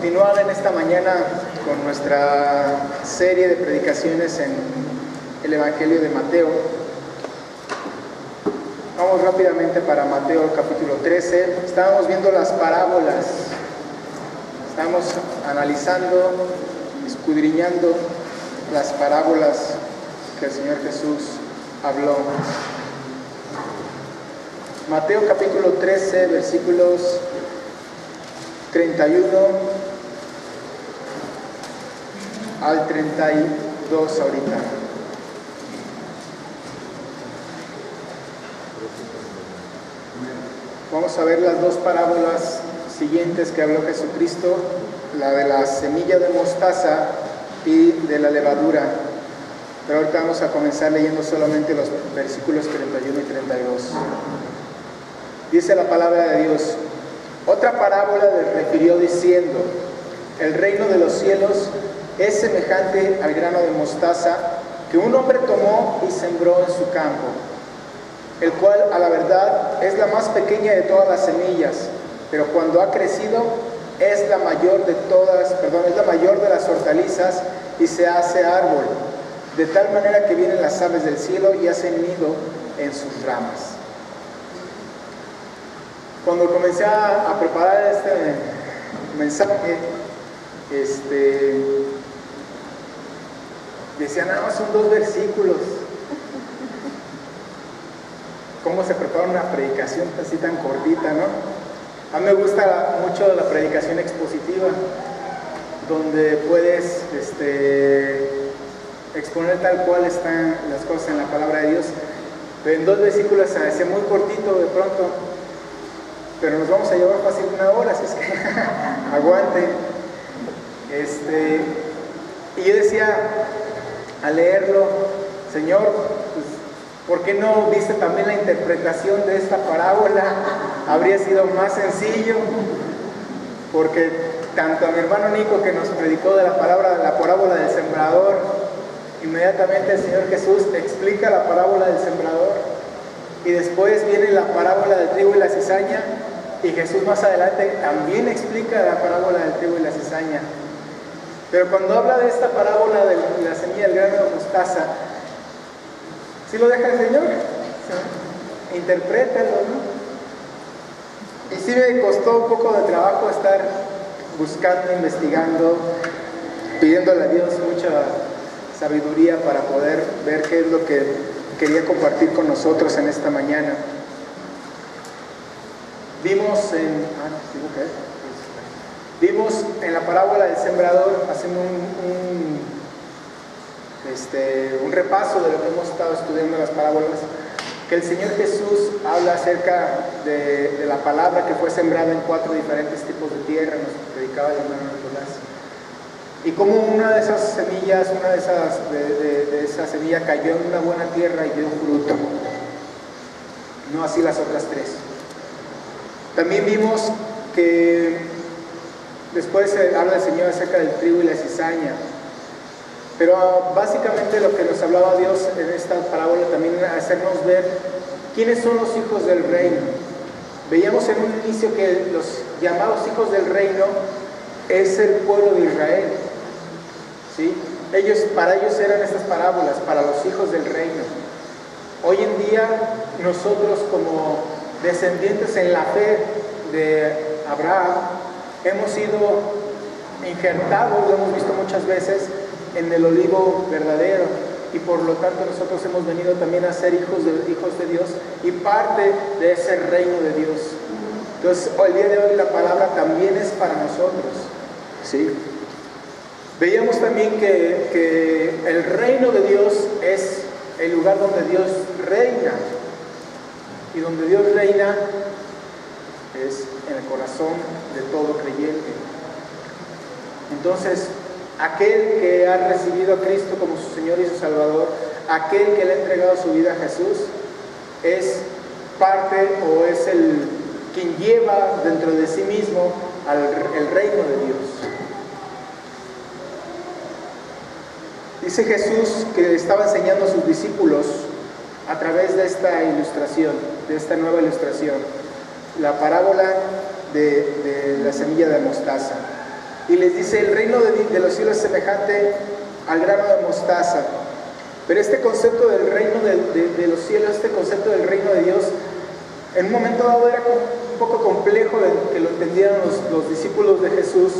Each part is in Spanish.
continuar en esta mañana con nuestra serie de predicaciones en el Evangelio de Mateo. Vamos rápidamente para Mateo capítulo 13. Estábamos viendo las parábolas, estamos analizando, escudriñando las parábolas que el Señor Jesús habló. Mateo capítulo 13, versículos 31 al 32 ahorita. Vamos a ver las dos parábolas siguientes que habló Jesucristo, la de la semilla de mostaza y de la levadura. Pero ahorita vamos a comenzar leyendo solamente los versículos 31 y 32. Dice la palabra de Dios: otra parábola les refirió diciendo: el reino de los cielos es semejante al grano de mostaza que un hombre tomó y sembró en su campo, el cual a la verdad es la más pequeña de todas las semillas, pero cuando ha crecido es la mayor de las hortalizas y se hace árbol, de tal manera que vienen las aves del cielo y hacen nido en sus ramas. Cuando comencé a preparar este mensaje, decían, son 2 versículos. ¿Cómo se prepara una predicación así tan cortita, no? A mí me gusta mucho la predicación expositiva, donde puedes exponer tal cual están las cosas en la palabra de Dios. Pero en 2 versículos se hace muy cortito de pronto, pero nos vamos a llevar fácil 1 hora, así es que aguante. Y yo decía, al leerlo, Señor, pues, ¿por qué no viste también la interpretación de esta parábola? Habría sido más sencillo, porque tanto a mi hermano Nico, que nos predicó de la parábola del sembrador, inmediatamente el Señor Jesús explica la parábola del sembrador, y después viene la parábola del trigo y la cizaña, y Jesús más adelante también explica la parábola del trigo y la cizaña. Pero cuando habla de esta parábola de la semilla del grano de mostaza, ¿sí lo deja el Señor? ¿Sí? Interprétalo, ¿no? Y sí me costó un poco de trabajo estar buscando, investigando, pidiéndole a Dios mucha sabiduría para poder ver qué es lo que quería compartir con nosotros en esta mañana. Vimos en la parábola del sembrador, haciendo un repaso de lo que hemos estado estudiando en las parábolas, que el Señor Jesús habla acerca de la palabra que fue sembrada en 4 diferentes tipos de tierra, nos predicaba el hermano Nicolás, y como una de esas semillas, de esa semilla cayó en una buena tierra y dio fruto, no así las otras 3. También vimos que después habla el Señor acerca del trigo y la cizaña. Pero básicamente lo que nos hablaba Dios en esta parábola también era hacernos ver quiénes son los hijos del reino. Veíamos en un inicio que los llamados hijos del reino es el pueblo de Israel, ¿sí? Para ellos eran estas parábolas, para los hijos del reino. Hoy en día nosotros, como descendientes en la fe de Abraham, hemos sido injertados, lo hemos visto muchas veces, en el olivo verdadero, y por lo tanto nosotros hemos venido también a ser hijos de Dios y parte de ese reino de Dios. Entonces, el día de hoy la palabra también es para nosotros, ¿sí? Veíamos también que el reino de Dios es el lugar donde Dios reina, y donde Dios reina es en el corazón de todo creyente. Entonces, aquel que ha recibido a Cristo como su Señor y su Salvador, aquel que le ha entregado su vida a Jesús, es parte o es quien lleva dentro de sí mismo el reino de Dios. Dice Jesús que estaba enseñando a sus discípulos a través de esta ilustración, de esta nueva ilustración, la parábola de la semilla de mostaza. y les dice: el reino de los cielos es semejante al grano de mostaza. Pero este concepto del reino de los cielos, este concepto del reino de Dios, en un momento dado era un poco complejo de que lo entendieran los discípulos de Jesús,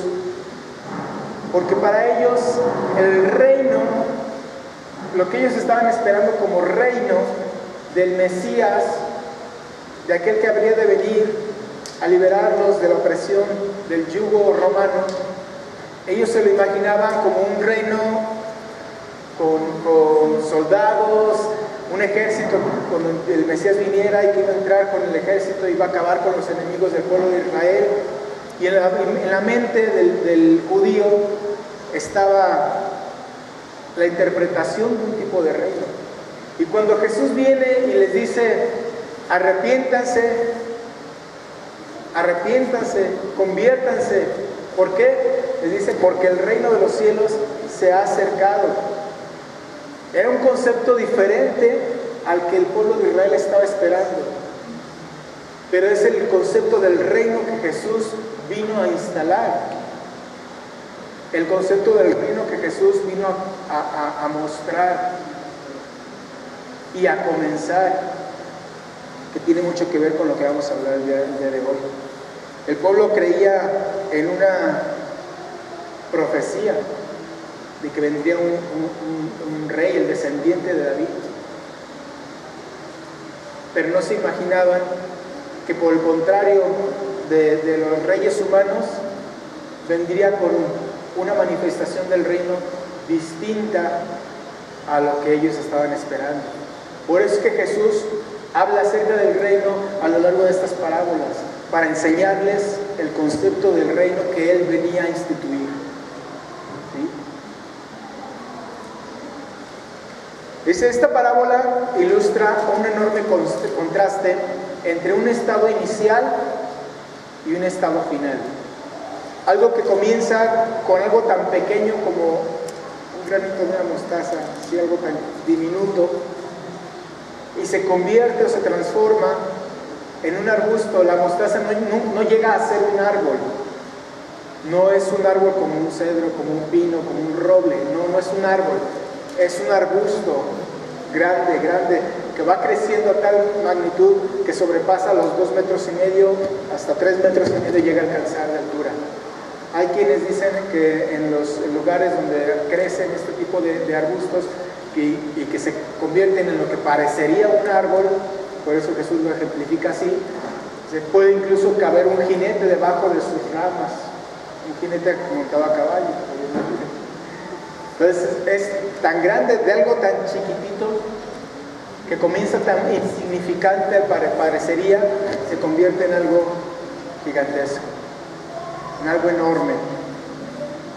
porque para ellos el reino, lo que ellos estaban esperando como reino del Mesías, de aquel que habría de venir a liberarlos de la opresión del yugo romano, ellos se lo imaginaban como un reino con soldados, un ejército, cuando el Mesías viniera y que iba a entrar con el ejército, iba a acabar con los enemigos del pueblo de Israel. Y en la mente del judío estaba la interpretación de un tipo de reino. Y cuando Jesús viene y les dice: arrepiéntanse, conviértanse. ¿Por qué? Les dice: porque el reino de los cielos se ha acercado. Era un concepto diferente al que el pueblo de Israel estaba esperando, pero es el concepto del reino que Jesús vino a instalar, el concepto del reino que Jesús vino a mostrar y a comenzar, que tiene mucho que ver con lo que vamos a hablar el día de hoy. El pueblo creía en una profecía de que vendría un rey, el descendiente de David, pero no se imaginaban que, por el contrario de los reyes humanos, vendría con una manifestación del reino distinta a lo que ellos estaban esperando. Por eso es que Jesús habla acerca del reino a lo largo de estas parábolas, para enseñarles el concepto del reino que Él venía a instituir. Dice: esta parábola ilustra un enorme contraste entre un estado inicial y un estado final. Algo que comienza con algo tan pequeño como un granito de una mostaza, ¿sí? Algo tan diminuto, y se convierte o se transforma en un arbusto. La mostaza no llega a ser un árbol. No es un árbol como un cedro, como un pino, como un roble. No es un árbol. Es un arbusto grande, que va creciendo a tal magnitud que sobrepasa los 2,5 metros, hasta 3,5 metros llega a alcanzar de altura. Hay quienes dicen que en los lugares donde crecen este tipo de arbustos y que se convierten en lo que parecería un árbol, por eso Jesús lo ejemplifica así, se puede incluso caber un jinete debajo de sus ramas, un jinete montado a caballo. Entonces es tan grande, de algo tan chiquitito, que comienza tan insignificante, parecería, se convierte en algo gigantesco, en algo enorme.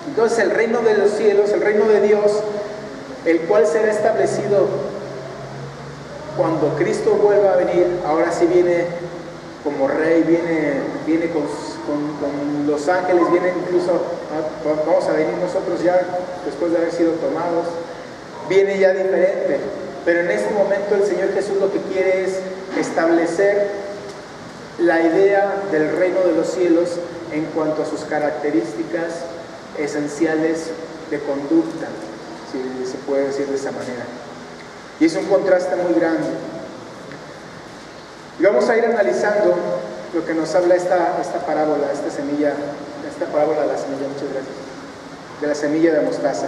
Entonces el reino de los cielos, el reino de Dios, el cual será establecido cuando Cristo vuelva a venir, ahora sí viene como rey, viene con los ángeles, viene incluso, vamos a venir nosotros ya después de haber sido tomados, viene ya diferente. Pero en este momento el Señor Jesús lo que quiere es establecer la idea del reino de los cielos en cuanto a sus características esenciales de conducta, si se puede decir de esa manera. Y es un contraste muy grande. Y vamos a ir analizando lo que nos habla esta parábola, esta parábola de la semilla, muchas gracias, de la semilla de mostaza.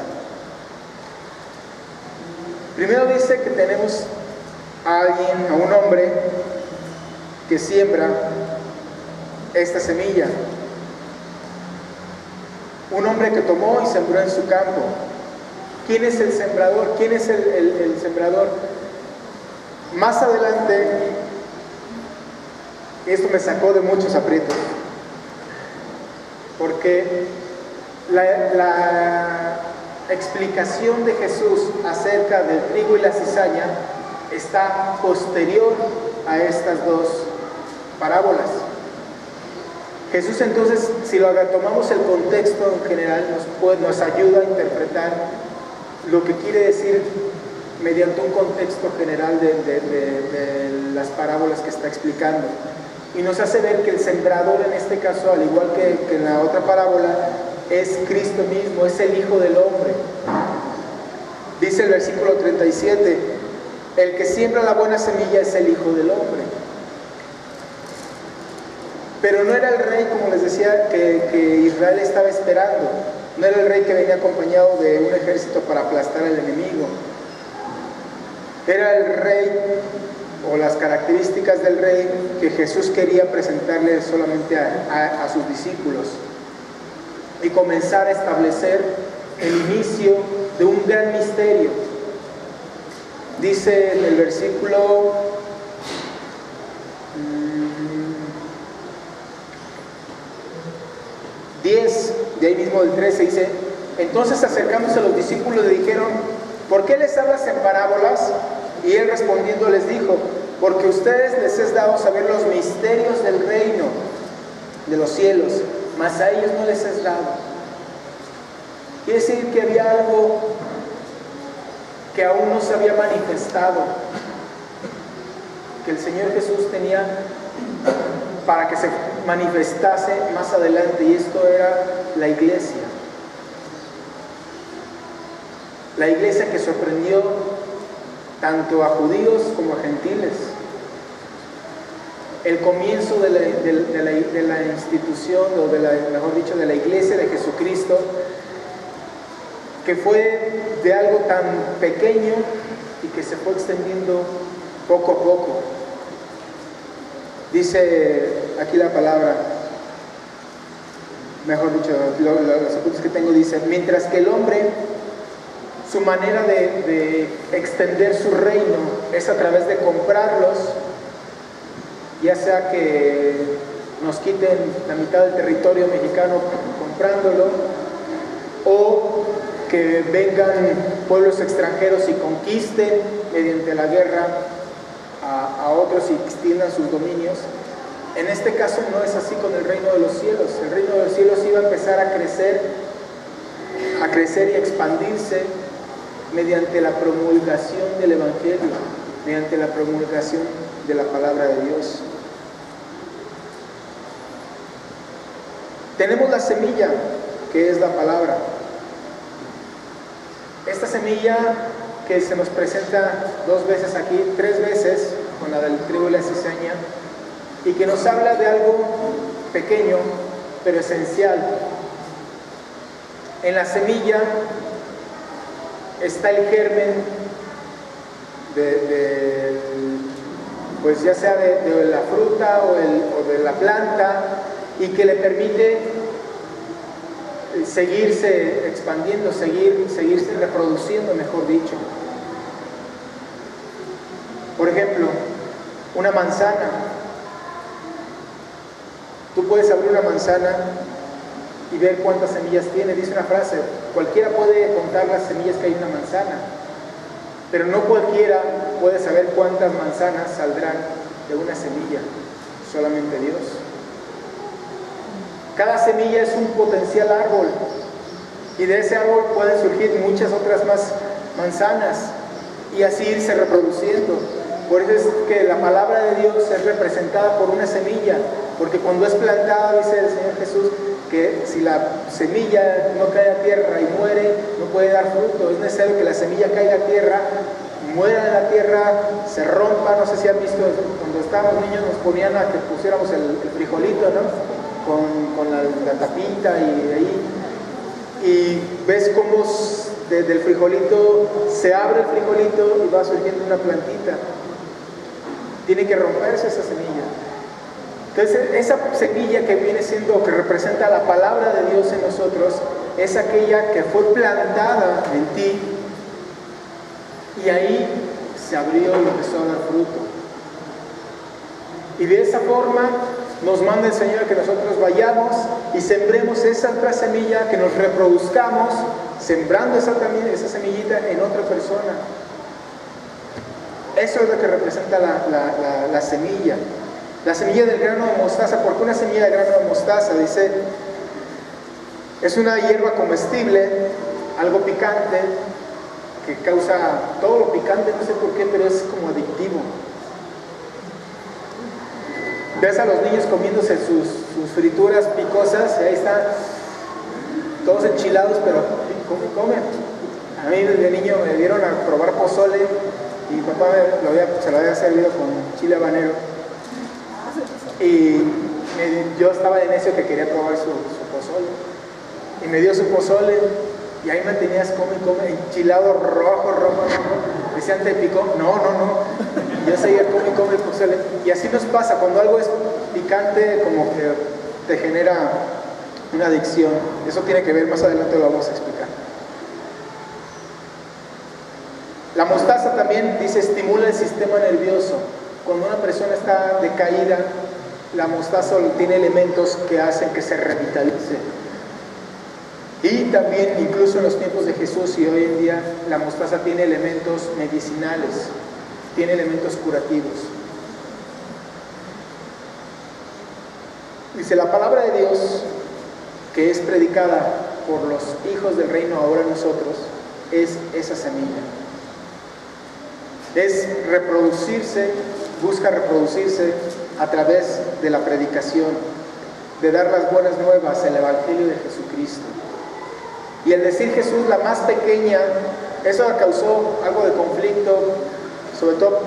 Primero dice que tenemos a un hombre que siembra esta semilla. Un hombre que tomó y sembró en su campo. ¿Quién es el sembrador? ¿Quién es el sembrador? Más adelante, esto me sacó de muchos aprietos, porque la explicación de Jesús acerca del trigo y la cizaña está posterior a estas dos parábolas. Jesús, entonces, si lo tomamos el contexto en general, nos ayuda a interpretar lo que quiere decir mediante un contexto general de las parábolas que está explicando, y nos hace ver que el sembrador, en este caso, al igual que en la otra parábola, es Cristo mismo, es el Hijo del Hombre. Dice el versículo 37, el que siembra la buena semilla es el Hijo del Hombre. Pero no era el rey, como les decía, que Israel estaba esperando. No era el rey que venía acompañado de un ejército para aplastar al enemigo. Era el rey, o las características del rey, que Jesús quería presentarle solamente a sus discípulos y comenzar a establecer el inicio de un gran misterio. Dice en el versículo 10, de ahí mismo del 13, dice: entonces acercándose a los discípulos le dijeron: ¿por qué les hablas en parábolas? Y él respondiendo les dijo: porque a ustedes les es dado saber los misterios del reino de los cielos, mas a ellos no les es dado. Quiere decir que había algo que aún no se había manifestado, que el Señor Jesús tenía para que se manifestase más adelante, y esto era la iglesia. La iglesia que sorprendió tanto a judíos como a gentiles. El comienzo de la institución, o mejor dicho, de la iglesia de Jesucristo, que fue de algo tan pequeño y que se fue extendiendo poco a poco. Dice aquí la palabra, mejor dicho, los apuntes que tengo dice: mientras que el hombre, su manera de extender su reino es a través de comprarlos, ya sea que nos quiten la mitad del territorio mexicano comprándolo, o que vengan pueblos extranjeros y conquisten mediante la guerra a otros y extiendan sus dominios. En este caso no es así con el reino de los cielos. El reino de los cielos iba a empezar a crecer y a expandirse mediante la promulgación del Evangelio, mediante la promulgación de la palabra de Dios. Tenemos la semilla, que es la palabra. Esta semilla que se nos presenta 2 veces aquí, 3 veces, con la del trigo y la cizaña, y que nos habla de algo pequeño, pero esencial. En la semilla está el germen pues ya sea de la fruta o de la planta, y que le permite seguirse expandiendo, seguirse reproduciendo, mejor dicho. Por ejemplo, una manzana. Tú puedes abrir una manzana y ver cuántas semillas tiene. Dice una frase: cualquiera puede contar las semillas que hay en una manzana, pero no cualquiera puede saber cuántas manzanas saldrán de una semilla, solamente Dios. Cada semilla es un potencial árbol, y de ese árbol pueden surgir muchas otras más manzanas, y así irse reproduciendo. Por eso es que la palabra de Dios es representada por una semilla, porque cuando es plantada, dice el Señor Jesús, que si la semilla no cae a tierra y muere, no puede dar fruto. Es necesario que la semilla caiga a tierra, muera en la tierra, se rompa. No sé si han visto, cuando estábamos niños nos ponían a que pusiéramos el frijolito, ¿no? Con la tapita y ahí, y ves cómo del frijolito se abre el frijolito y va surgiendo una plantita. Tiene que romperse esa semilla. Entonces, esa semilla que viene siendo, que representa la palabra de Dios en nosotros, es aquella que fue plantada en ti, y ahí se abrió y empezó a dar fruto. Y de esa forma nos manda el Señor que nosotros vayamos y sembremos esa otra semilla, que nos reproduzcamos sembrando esa semillita en otra persona. Eso es lo que representa la semilla. La semilla del grano de mostaza. ¿Por qué una semilla de grano de mostaza? Dice, es una hierba comestible, algo picante, que causa todo lo picante, no sé por qué, pero es como adictivo. Ves a los niños comiéndose sus frituras picosas, y ahí está todos enchilados, pero comen. A mí desde niño me dieron a probar pozole y mi papá se lo había servido con chile habanero. Y yo estaba de necio que quería probar su pozole. Y me dio su pozole y ahí me tenías come, enchilado rojo. Decían, ¿te picó? No. Yo seguía come el pozole. Y así nos pasa, cuando algo es picante, como que te genera una adicción. Eso tiene que ver, más adelante lo vamos a explicar. La mostaza también, dice, estimula el sistema nervioso. Cuando una persona está decaída, la mostaza tiene elementos que hacen que se revitalice. Y también, incluso en los tiempos de Jesús y hoy en día, la mostaza tiene elementos medicinales, tiene elementos curativos. Dice, la palabra de Dios, que es predicada por los hijos del reino ahora nosotros, es esa semilla. Es reproducirse, busca reproducirse a través de la predicación, de dar las buenas nuevas, el Evangelio de Jesucristo. Y el decir Jesús la más pequeña, eso causó algo de conflicto, sobre todo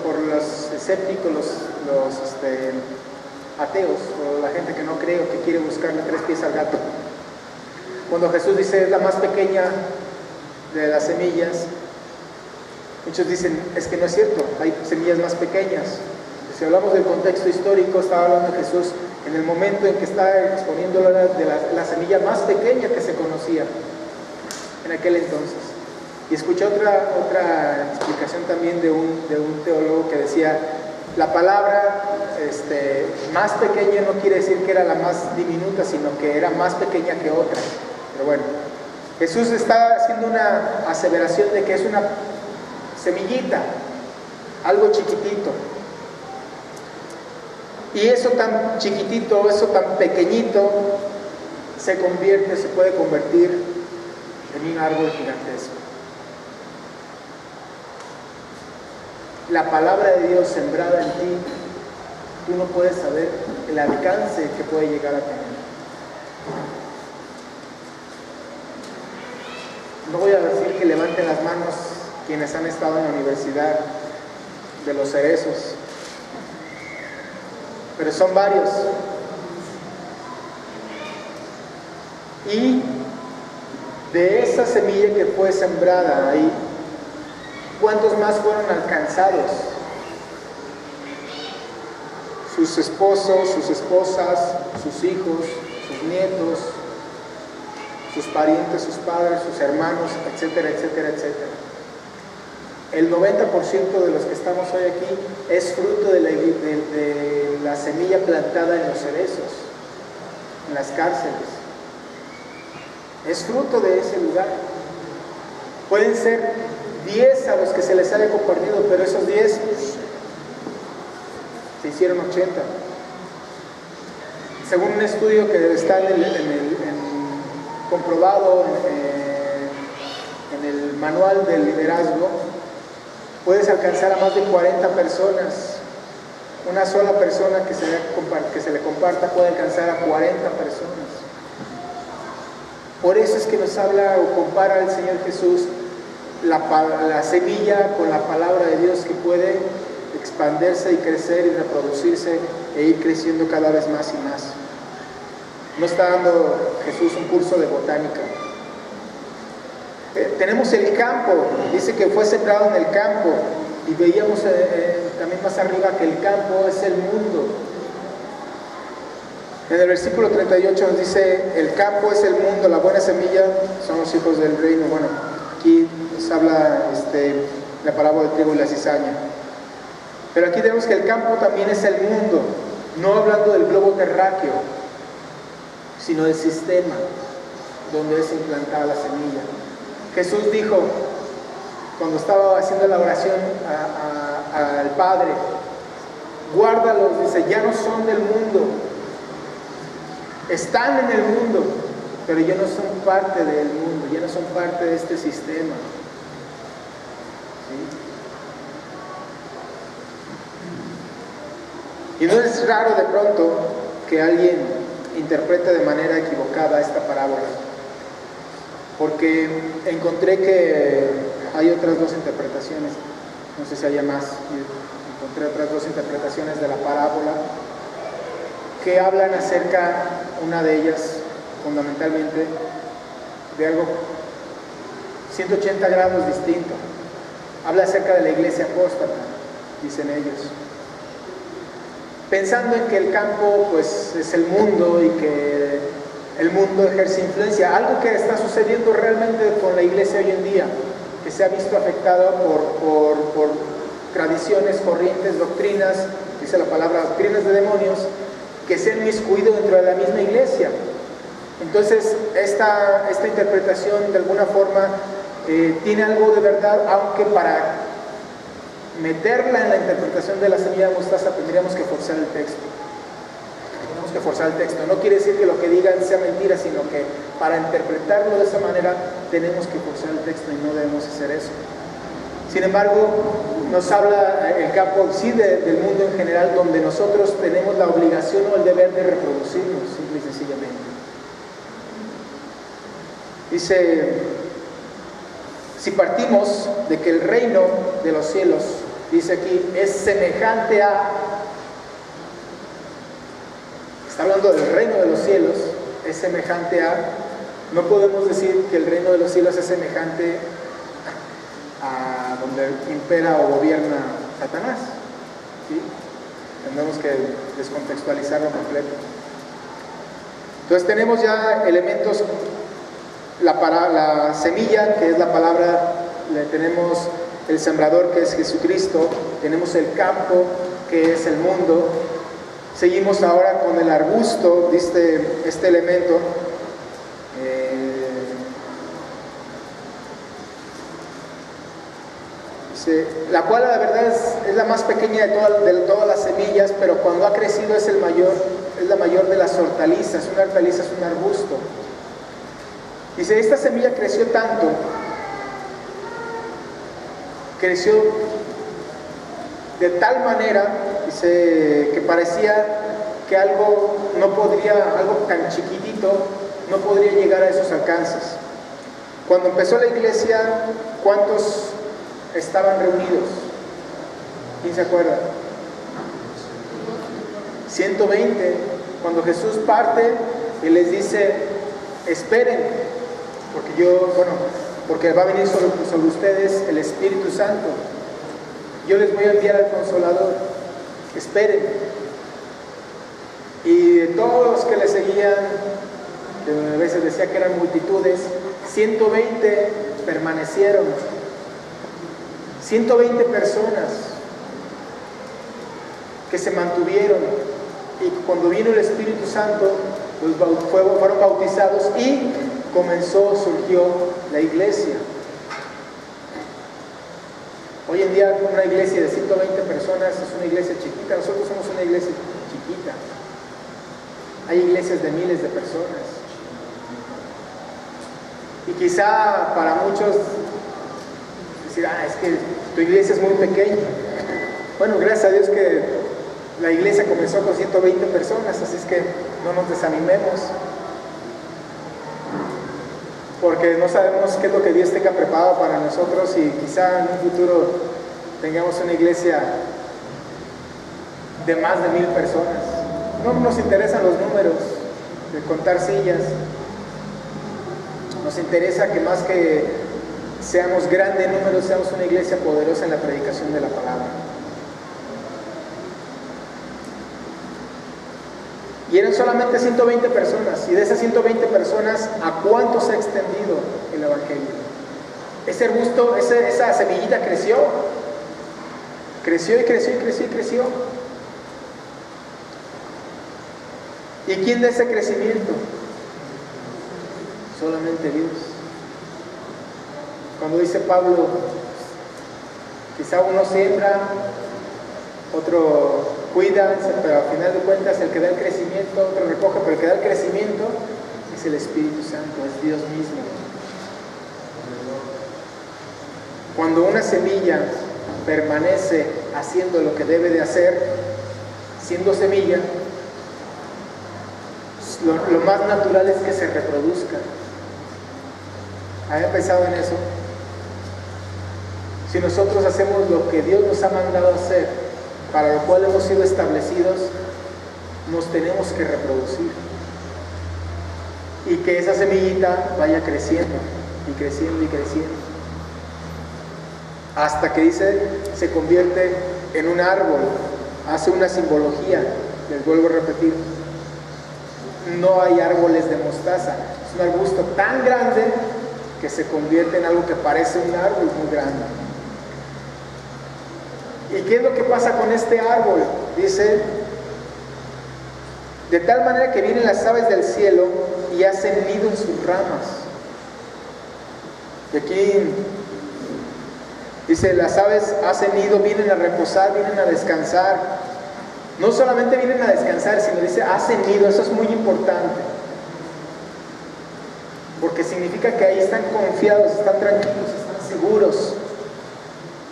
por los escépticos, los ateos, o la gente que no cree o que quiere buscarle 3 pies al gato. Cuando Jesús dice es la más pequeña de las semillas, muchos dicen, es que no es cierto, hay semillas más pequeñas. Si hablamos del contexto histórico, estaba hablando de Jesús en el momento en que está exponiendo de la semilla más pequeña que se conocía en aquel entonces. Y escuché otra explicación también de un teólogo que decía, la palabra más pequeña no quiere decir que era la más diminuta, sino que era más pequeña que otra. Pero bueno, Jesús está haciendo una aseveración de que es una semillita, algo chiquitito. Y eso tan chiquitito, eso tan pequeñito, se puede convertir en un árbol gigantesco. La palabra de Dios sembrada en ti, tú no puedes saber el alcance que puede llegar a tener. No voy a decir que levanten las manos quienes han estado en la Universidad de los Cerezos, pero son varios. Y de esa semilla que fue sembrada ahí, ¿cuántos más fueron alcanzados? Sus esposos, sus esposas, sus hijos, sus nietos, sus parientes, sus padres, sus hermanos, etcétera, etcétera, etcétera. El 90% de los que estamos hoy aquí es fruto de la semilla plantada en los cerezos, en las cárceles. Es fruto de ese lugar. Pueden ser 10 a los que se les haya compartido, pero esos 10 se hicieron 80. Según un estudio que está comprobado en el manual del liderazgo, puedes alcanzar a más de 40 personas. Una sola persona que se le comparta puede alcanzar a 40 personas. Por eso es que nos habla o compara el Señor Jesús la semilla con la palabra de Dios, que puede expandirse y crecer y reproducirse e ir creciendo cada vez más y más. No está dando Jesús un curso de botánica. Tenemos el campo, dice que fue sembrado en el campo, y veíamos también más arriba que el campo es el mundo. En el versículo 38 nos dice, el campo es el mundo, la buena semilla son los hijos del reino. Bueno, aquí nos habla la parábola del trigo y la cizaña. Pero aquí tenemos que el campo también es el mundo, no hablando del globo terráqueo, sino del sistema donde es implantada la semilla. Jesús dijo, cuando estaba haciendo la oración al Padre, guárdalos, dice, ya no son del mundo, están en el mundo, pero ya no son parte del mundo, ya no son parte de este sistema. ¿Sí? Y no es raro de pronto que alguien interprete de manera equivocada esta parábola. porque encontré que hay otras dos interpretaciones, no sé si haya más, encontré otras dos interpretaciones de la parábola que hablan acerca, una de ellas fundamentalmente, de algo 180 grados distinto. Habla acerca de la iglesia apóstata, dicen ellos, pensando en que el campo pues es el mundo y que el mundo ejerce influencia, algo que está sucediendo realmente con la iglesia hoy en día, que se ha visto afectada por tradiciones, corrientes, doctrinas, dice la palabra, doctrinas de demonios, que se han inmiscuido dentro de la misma iglesia. Entonces, esta interpretación de alguna forma tiene algo de verdad, aunque para meterla en la interpretación de la semilla de mostaza tendríamos que forzar el texto. Tenemos que forzar el texto. No quiere decir que lo que digan sea mentira, sino que para interpretarlo de esa manera tenemos que forzar el texto y no debemos hacer eso. Sin embargo, nos habla el campo sí del mundo en general, donde nosotros tenemos la obligación o el deber de reproducirnos, simple y sencillamente. Dice, si partimos de que el reino de los cielos, dice aquí, es semejante a, está hablando del reino de los cielos, es semejante a, no podemos decir que el reino de los cielos es semejante a donde impera o gobierna Satanás, ¿sí? Tenemos que descontextualizarlo completo. Entonces tenemos ya elementos, la semilla, que es la palabra, tenemos el sembrador, que es Jesucristo, tenemos el campo, que es el mundo. Seguimos ahora con el arbusto, dice este elemento, la cual la verdad es la más pequeña de todas las semillas, pero cuando ha crecido es la mayor de las hortalizas. Una hortaliza es un arbusto. Dice, esta semilla creció tanto, creció de tal manera, dice, que parecía que algo tan chiquitito no podría llegar a esos alcances. Cuando empezó la iglesia, ¿cuántos estaban reunidos? ¿Quién se acuerda? 120. Cuando Jesús parte y les dice, esperen, porque va a venir sobre ustedes el Espíritu Santo. Yo les voy a enviar al Consolador. Esperen. Y de todos los que le seguían, que a veces decía que eran multitudes, 120 permanecieron. 120 personas que se mantuvieron, y cuando vino el Espíritu Santo, pues fueron bautizados y surgió la iglesia. Hoy en día una iglesia de 120 personas es una iglesia chiquita. Nosotros somos una iglesia chiquita. Hay iglesias de miles de personas. Y quizá para muchos decir, es que tu iglesia es muy pequeña. Bueno, gracias a Dios que la iglesia comenzó con 120 personas, así es que no nos desanimemos, porque no sabemos qué es lo que Dios tenga preparado para nosotros, y quizá en un futuro tengamos una iglesia de más de 1000 personas. No nos interesan los números de contar sillas, nos interesa que más que seamos grandes en números, seamos una iglesia poderosa en la predicación de la palabra. Y eran solamente 120 personas, y de esas 120 personas, ¿a cuánto se ha extendido el Evangelio? Ese arbusto, esa semillita creció y creció y creció y creció. ¿Y quién da ese crecimiento? Solamente Dios. Cuando dice Pablo, quizá uno siembra, otro cuida, pero al final de cuentas el que da el crecimiento, otro recoge, pero el que da el crecimiento es el Espíritu Santo, es Dios mismo. Cuando una semilla permanece haciendo lo que debe de hacer, siendo semilla, lo más natural es que se reproduzca. ¿Habían pensado en eso? Si nosotros hacemos lo que Dios nos ha mandado hacer, para lo cual hemos sido establecidos, nos tenemos que reproducir. Y que esa semillita vaya creciendo, y creciendo, y creciendo. Hasta que dice, se convierte en un árbol, hace una simbología. Les vuelvo a repetir, no hay árboles de mostaza, es un arbusto tan grande que se convierte en algo que parece un árbol muy grande. ¿Y qué es lo que pasa con este árbol? Dice, de tal manera que vienen las aves del cielo y hacen nido en sus ramas. Y aquí dice, las aves hacen nido, vienen a reposar, vienen a descansar. No solamente vienen a descansar, sino dice, hacen nido. Eso es muy importante, porque significa que ahí están confiados, están tranquilos, están seguros.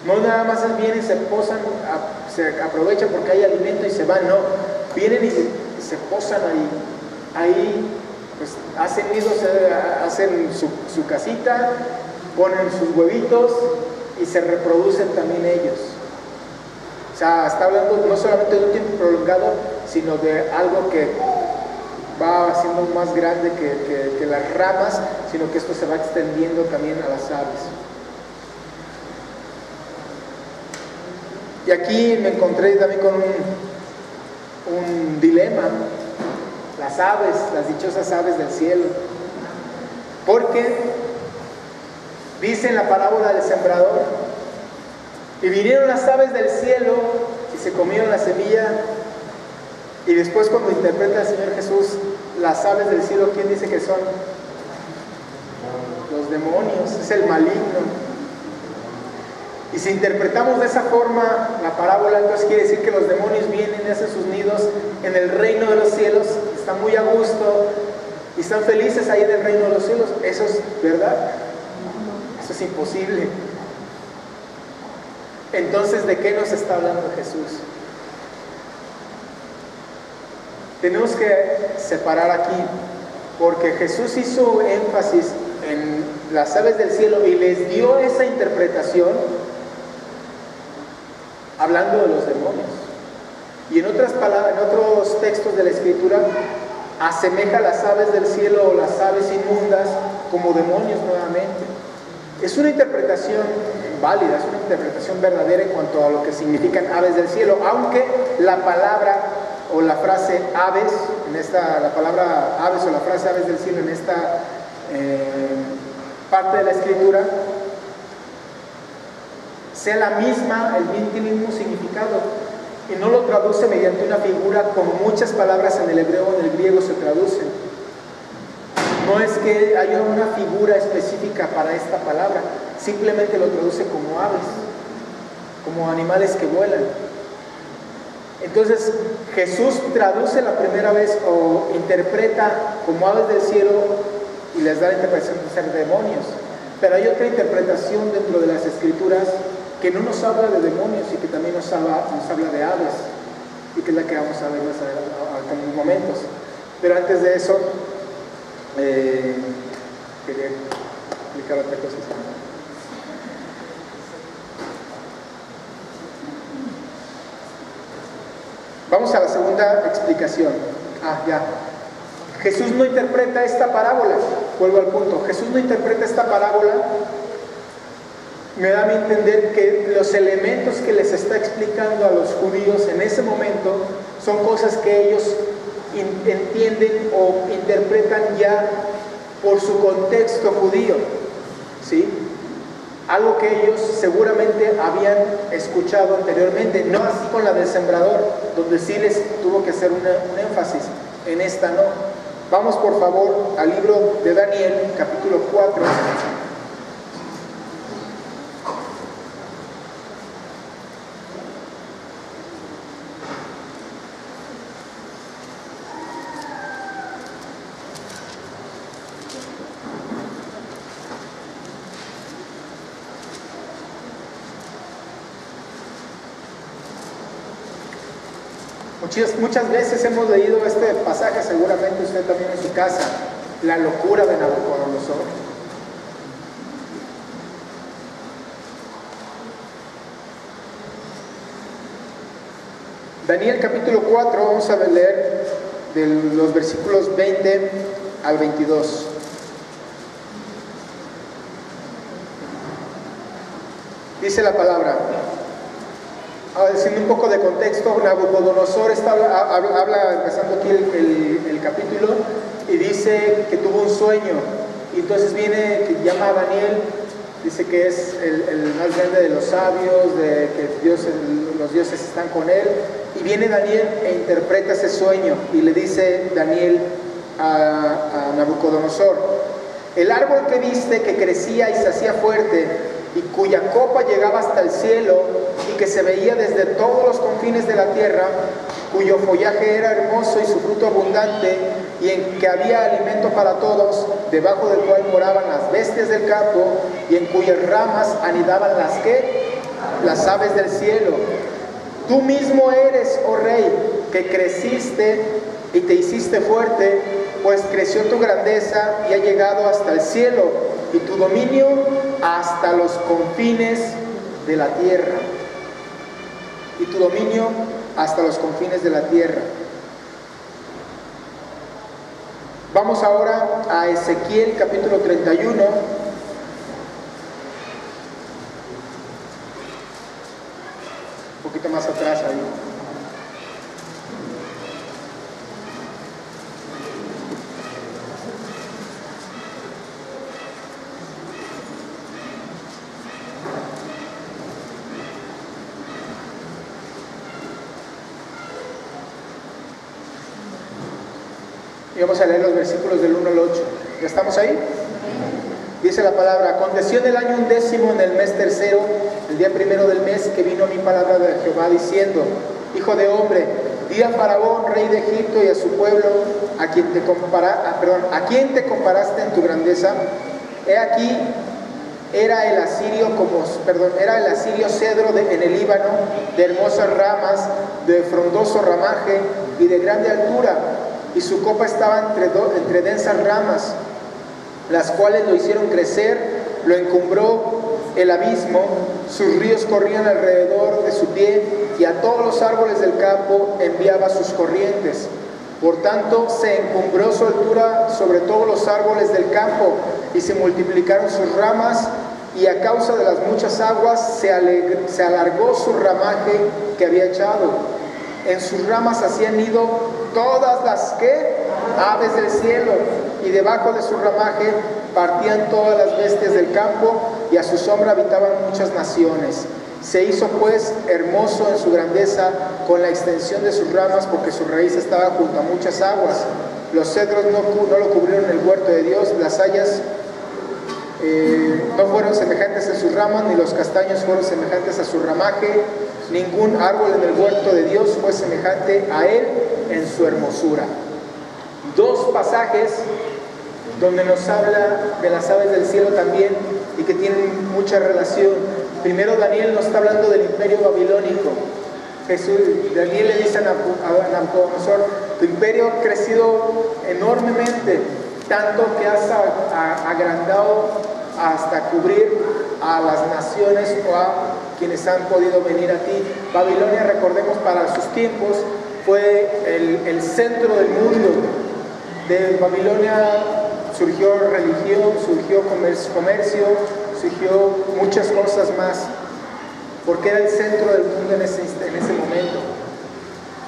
No nada más vienen y se posan, se aprovechan porque hay alimento y se van, no. Vienen y se posan ahí. Ahí pues hacen nidos, hacen su casita, ponen sus huevitos y se reproducen también ellos. O sea, está hablando no solamente de un tiempo prolongado, sino de algo que va siendo más grande que las ramas, sino que esto se va extendiendo también a las aves. Y aquí me encontré también con un dilema. Las aves, las dichosas aves del cielo. Porque dice en la parábola del sembrador, y vinieron las aves del cielo y se comieron la semilla. Y después, cuando interpreta el Señor Jesús las aves del cielo, ¿quién dice que son? Los demonios, es el maligno. Y si interpretamos de esa forma la parábola, entonces quiere decir que los demonios vienen y hacen sus nidos en el reino de los cielos, están muy a gusto y están felices ahí en el reino de los cielos. ¿Eso es verdad? Eso es imposible. Entonces, ¿de qué nos está hablando Jesús? Tenemos que separar aquí, porque Jesús hizo énfasis en las aves del cielo y les dio esa interpretación hablando de los demonios. Y en otras palabras, en otros textos de la Escritura, asemeja a las aves del cielo o las aves inmundas como demonios nuevamente. Es una interpretación válida, es una interpretación verdadera en cuanto a lo que significan aves del cielo, aunque la palabra o la frase aves, la palabra aves o la frase aves del cielo en esta parte de la Escritura sea la misma, tiene el mismo significado, y no lo traduce mediante una figura como muchas palabras en el hebreo o en el griego se traducen. No es que haya una figura específica para esta palabra, simplemente lo traduce como aves, como animales que vuelan. Entonces Jesús traduce la primera vez o interpreta como aves del cielo y les da la interpretación de ser demonios. Pero hay otra interpretación dentro de las Escrituras que no nos habla de demonios y que también nos habla de aves, y que es la que vamos a ver más en unos momentos. Pero antes de eso, quería explicar otra cosa. Vamos a la segunda explicación. Jesús no interpreta esta parábola. Vuelvo al punto. Jesús no interpreta esta parábola. Me da a mí entender que los elementos que les está explicando a los judíos en ese momento son cosas que ellos entienden o interpretan ya por su contexto judío, ¿sí? Algo que ellos seguramente habían escuchado anteriormente, no así con la del sembrador, donde sí les tuvo que hacer un énfasis, en esta no. Vamos por favor al libro de Daniel, capítulo 4. Muchas veces hemos leído este pasaje, seguramente usted también en su casa, la locura de Nabucodonosor. Daniel capítulo 4, vamos a leer de los versículos 20 al 22. Dice la palabra, haciendo un poco de contexto, Nabucodonosor habla empezando aquí el capítulo, y dice que tuvo un sueño, y entonces viene, que llama a Daniel, dice que es el más grande de los sabios, de que los dioses están con él, y viene Daniel e interpreta ese sueño, y le dice Daniel a Nabucodonosor: el árbol que viste, que crecía y se hacía fuerte, y cuya copa llegaba hasta el cielo, y que se veía desde todos los confines de la tierra, cuyo follaje era hermoso y su fruto abundante, y en que había alimento para todos, debajo del cual moraban las bestias del campo, y en cuyas ramas anidaban las aves del cielo. Tú mismo eres, oh rey, que creciste y te hiciste fuerte, pues creció tu grandeza y ha llegado hasta el cielo, y tu dominio hasta los confines de la tierra. Y tu dominio hasta los confines de la tierra. Vamos ahora a Ezequiel capítulo 31. Un poquito más atrás ahí. Y vamos a leer los versículos del 1 al 8. ¿Ya estamos ahí? Dice la palabra: aconteció en el año 11, en el mes tercero, el día primero del mes, que vino mi palabra de Jehová diciendo: hijo de hombre, di a Faraón, rey de Egipto, y a su pueblo, a quien te comparaste en tu grandeza. He aquí, era el asirio cedro en el Líbano, de hermosas ramas, de frondoso ramaje y de grande altura, y su copa estaba entre densas ramas, las cuales lo hicieron crecer, lo encumbró el abismo, sus ríos corrían alrededor de su pie, y a todos los árboles del campo enviaba sus corrientes. Por tanto, se encumbró su altura sobre todos los árboles del campo, y se multiplicaron sus ramas, y a causa de las muchas aguas se alargó su ramaje que había echado. En sus ramas hacían nido todas las aves del cielo, y debajo de su ramaje partían todas las bestias del campo, y a su sombra habitaban muchas naciones. Se hizo pues hermoso en su grandeza con la extensión de sus ramas, porque su raíz estaba junto a muchas aguas. Los cedros no lo cubrieron el huerto de Dios, las hayas no fueron semejantes en sus ramas, ni los castaños fueron semejantes a su ramaje. Ningún árbol en el huerto de Dios fue semejante a él en su hermosura. Dos pasajes donde nos habla de las aves del cielo también, y que tienen mucha relación. Primero, Daniel nos está hablando del imperio babilónico. Daniel le dice a Nabucodonosor: tu imperio ha crecido enormemente, tanto que has agrandado hasta cubrir a las naciones o a quienes han podido venir a ti. Babilonia, recordemos, para sus tiempos fue el centro del mundo. De Babilonia surgió religión, surgió comercio, surgió muchas cosas más, porque era el centro del mundo en ese momento.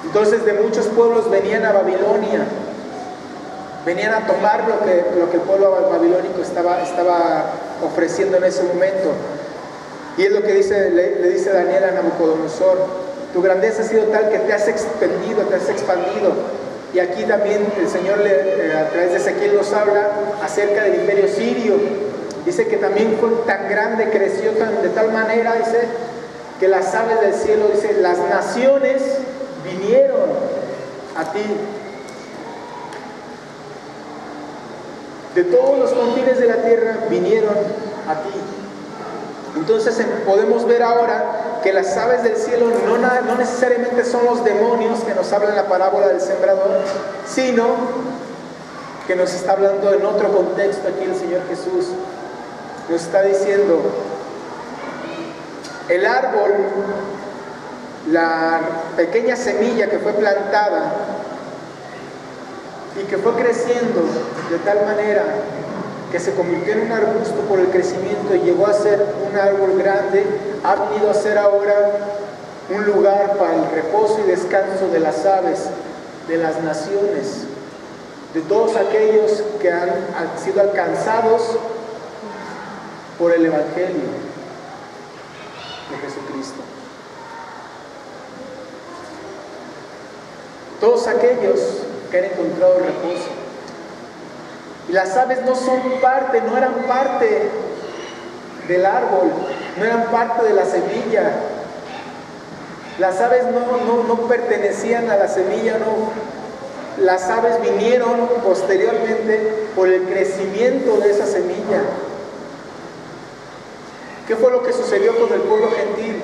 Entonces, de muchos pueblos venían a Babilonia, venían a tomar lo que el pueblo babilónico estaba ofreciendo en ese momento. Y es lo que le dice Daniel a Nabucodonosor: tu grandeza ha sido tal que te has extendido, te has expandido. Y aquí también el Señor a través de Ezequiel nos habla acerca del imperio sirio. Dice que también fue tan grande, creció de tal manera, dice, que las aves del cielo, dice, las naciones vinieron a ti. De todos los confines de la tierra vinieron a ti. Entonces podemos ver ahora que las aves del cielo no necesariamente son los demonios que nos habla en la parábola del sembrador, sino que nos está hablando en otro contexto. Aquí el Señor Jesús nos está diciendo: el árbol la pequeña semilla que fue plantada y que fue creciendo de tal manera que se convirtió en un arbusto por el crecimiento y llegó a ser un árbol grande, ha venido a ser ahora un lugar para el reposo y descanso de las aves, de las naciones, de todos aquellos que han sido alcanzados por el Evangelio de Jesucristo. Todos aquellos que han encontrado reposo. Y las aves no son parte, no eran parte del árbol, no eran parte de la semilla. Las aves no pertenecían a la semilla, no. Las aves vinieron posteriormente por el crecimiento de esa semilla. ¿Qué fue lo que sucedió con el pueblo gentil?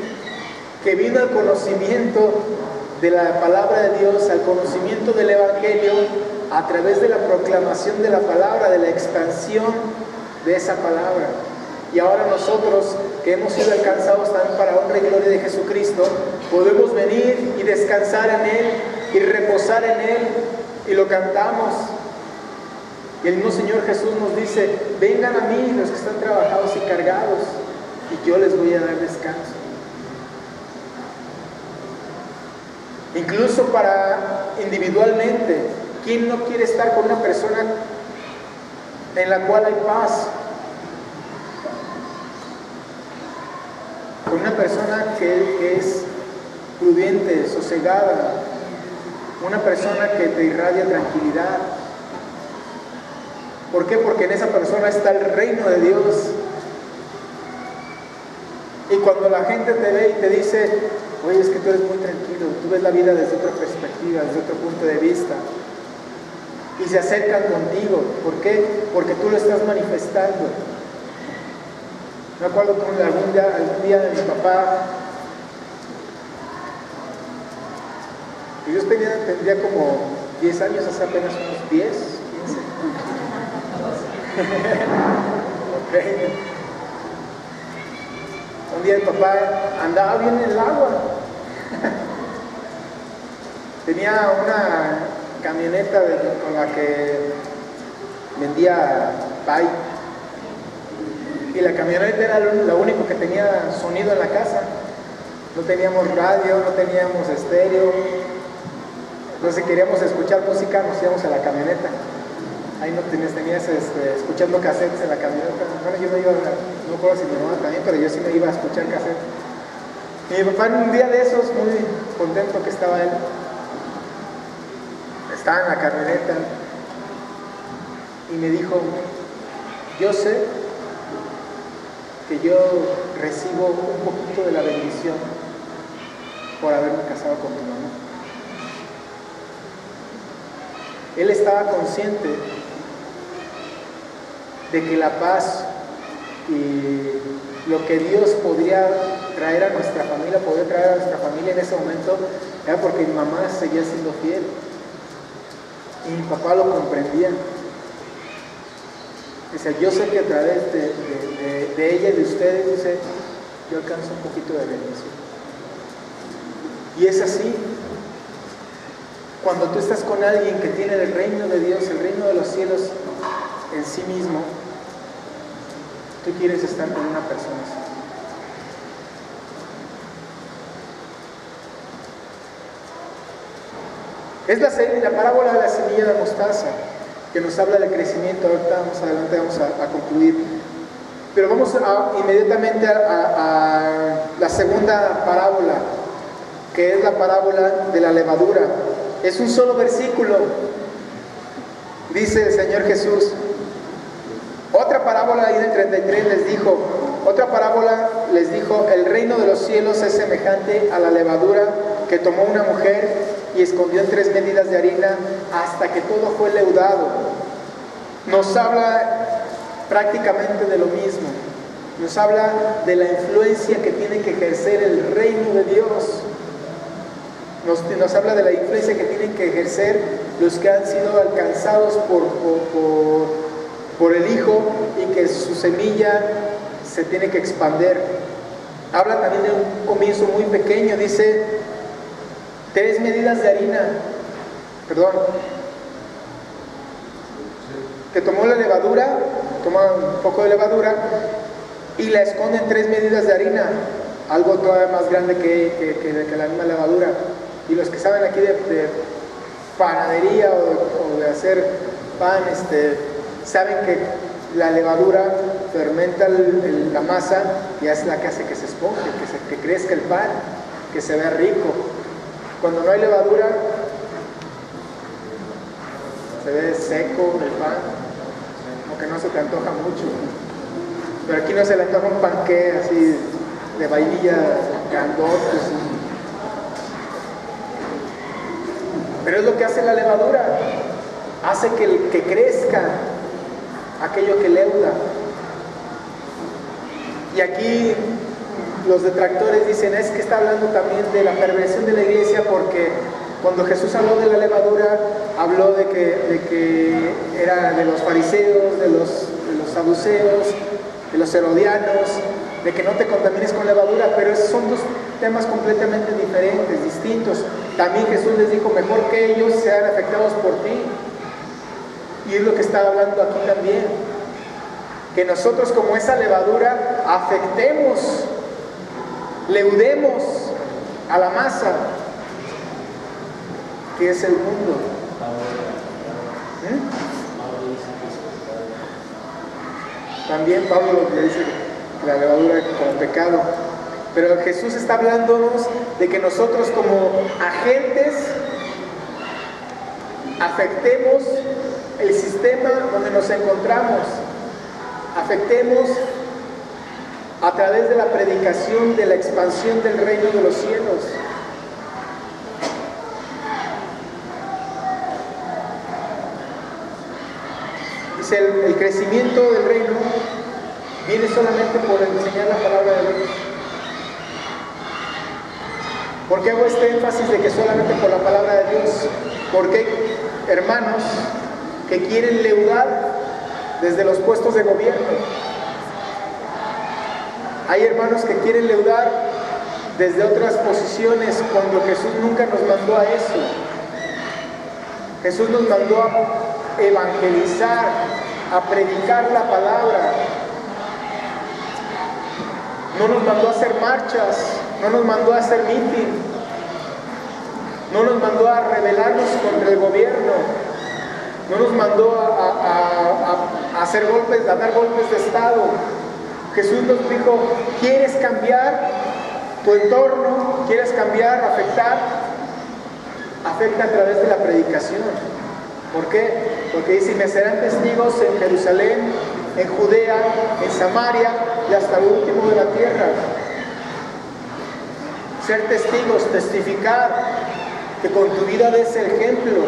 Que vino al conocimiento de la palabra de Dios, al conocimiento del Evangelio, a través de la proclamación de la palabra, de la expansión de esa palabra. Y ahora nosotros, que hemos sido alcanzados también para honra y gloria de Jesucristo, podemos venir y descansar en Él y reposar en Él, y lo cantamos. Y el mismo Señor Jesús nos dice: vengan a mí los que están trabajados y cargados, y yo les voy a dar descanso. Incluso para individualmente, ¿quién no quiere estar con una persona en la cual hay paz? Con una persona que es prudente, sosegada, una persona que te irradia tranquilidad. ¿Por qué? Porque en esa persona está el reino de Dios. Y cuando la gente te ve y te dice: oye, es que tú eres muy tranquilo, tú ves la vida desde otra perspectiva, desde otro punto de vista, y se acercan contigo. ¿Por qué? Porque tú lo estás manifestando. Me acuerdo que algún día de mi papá, y yo tendría como 10 años, hace apenas unos 10, 15. Okay. Un día mi papá andaba bien en el agua. Tenía una camioneta con la que vendía pay. Y la camioneta era lo único que tenía sonido en la casa. No teníamos radio, no teníamos estéreo. Entonces, si queríamos escuchar música, nos íbamos a la camioneta. Ahí no tenías escuchando cassettes en la camioneta. Bueno, yo me iba, no recuerdo si mi mamá también, pero yo sí me iba a escuchar cassettes. Y mi papá, en un día de esos, muy contento que estaba él, estaba en la camioneta y me dijo: yo sé que yo recibo un poquito de la bendición por haberme casado con tu mamá. Él estaba consciente de que la paz y lo que Dios podría traer a nuestra familia, en ese momento, era porque mi mamá seguía siendo fiel. Y mi papá lo comprendía. Dice: yo sé que a través de ella y de ustedes, dice, yo alcanzo un poquito de bendición. Y es así. Cuando tú estás con alguien que tiene el reino de Dios, el reino de los cielos en sí mismo, tú quieres estar con una persona así. Es la parábola de la semilla de mostaza, que nos habla del crecimiento. Ahorita más adelante vamos a concluir. Pero vamos inmediatamente a la segunda parábola, que es la parábola de la levadura. Es un solo versículo. Dice el Señor Jesús: otra parábola, ahí en el 33 les dijo: el reino de los cielos es semejante a la levadura que tomó una mujer y escondió en 3 medidas de harina hasta que todo fue leudado. Nos habla prácticamente de lo mismo. Nos habla de la influencia que tiene que ejercer el reino de Dios. Nos habla de la influencia que tienen que ejercer los que han sido alcanzados por el Hijo, y que su semilla se tiene que expander habla también de un comienzo muy pequeño. Dice 3 medidas de harina, que tomó la levadura, toma un poco de levadura y la esconde en 3 medidas de harina, algo todavía más grande que la misma levadura. Y los que saben aquí de panadería o de hacer pan, saben que la levadura fermenta la masa y es la que hace que se esponje, que crezca el pan, que se vea rico. Cuando no hay levadura, se ve seco el pan, aunque no se te antoja mucho. Pero aquí no se le antoja un panqué así de vainilla grandotes. Pero es lo que hace la levadura, hace que crezca aquello que leuda. Y aquí los detractores dicen, es que está hablando también de la perversión de la iglesia, porque cuando Jesús habló de la levadura, habló de que era de los fariseos, de los saduceos, de los herodianos, de que no te contamines con levadura, pero esos son 2 temas completamente diferentes, distintos. También Jesús les dijo, mejor que ellos sean afectados por ti. Y es lo que está hablando aquí también, que nosotros como esa levadura afectemos, leudemos a la masa que es el mundo. También Pablo le dice la levadura como pecado. Pero Jesús está hablándonos de que nosotros como agentes afectemos el sistema donde nos encontramos, afectemos a través de la predicación de la expansión del reino de los cielos. Dice, el crecimiento del reino viene solamente por enseñar la palabra de Dios. ¿Por qué hago este énfasis de que solamente por la palabra de Dios? Porque hay hermanos que quieren leudar desde los puestos de gobierno. Hay hermanos que quieren leudar desde otras posiciones, cuando Jesús nunca nos mandó a eso. Jesús nos mandó a evangelizar, a predicar la palabra. No nos mandó a hacer marchas, no nos mandó a hacer meeting, no nos mandó a rebelarnos contra el gobierno, no nos mandó a hacer golpes, a dar golpes de estado. Jesús nos dijo, ¿quieres cambiar tu entorno? ¿Quieres cambiar, afectar? Afecta a través de la predicación. ¿Por qué? Porque dice, me serán testigos en Jerusalén, en Judea, en Samaria y hasta el último de la tierra. Ser testigos, testificar, que con tu vida des el ejemplo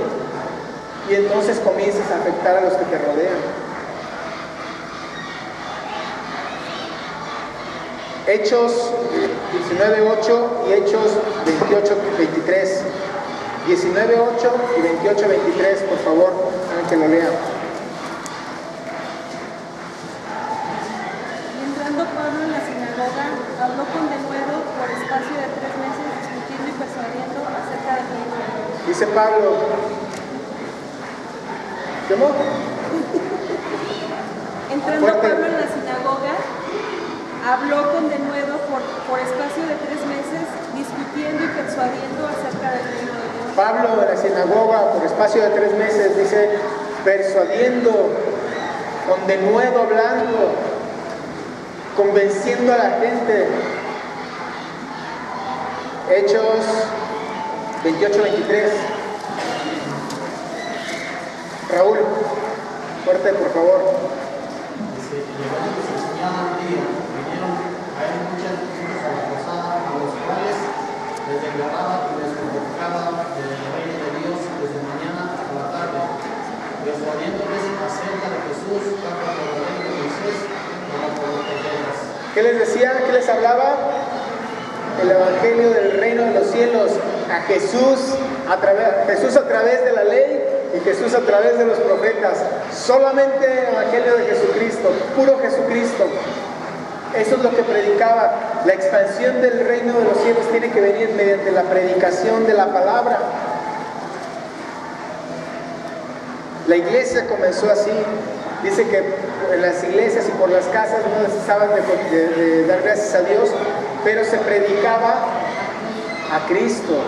y entonces comiences a afectar a los que te rodean. Hechos 19:8 y Hechos 28:23. 19:8 y 28:23, por favor, para que lo lean. Y entrando Pablo en la sinagoga, habló con denuedo por espacio de 3 meses, discutiendo y persuadiendo acerca del reino de Dios. Dice Pablo, ¿cómo? Entrando Pablo en la sinagoga, habló con denuedo por espacio de 3 meses, discutiendo y persuadiendo acerca del reino de Dios. Pablo en la sinagoga, por espacio de 3 meses, dice, persuadiendo, con denuedo hablando, convenciendo a la gente. Hechos 28:23. Raúl, fuerte, por favor. Dice, llegando que se enseñaba un día, vinieron a él muchas personas a la posada, a los cuales les declaraba y les convocaba del reino de Dios desde mañana hasta la tarde, persuadiéndoles acerca de Jesús, tanto por la ley de Moisés como por los profetas. ¿Qué les decía? ¿Qué les hablaba? El evangelio del reino de los cielos, a Jesús a través de la ley y Jesús a través de los profetas. Solamente el evangelio de Jesucristo, puro Jesucristo. Eso es lo que predicaba. La expansión del reino de los cielos tiene que venir mediante la predicación de la palabra. La iglesia comenzó así. Dice que en las iglesias y por las casas no cesaban de dar gracias a Dios, pero se predicaba a Cristo.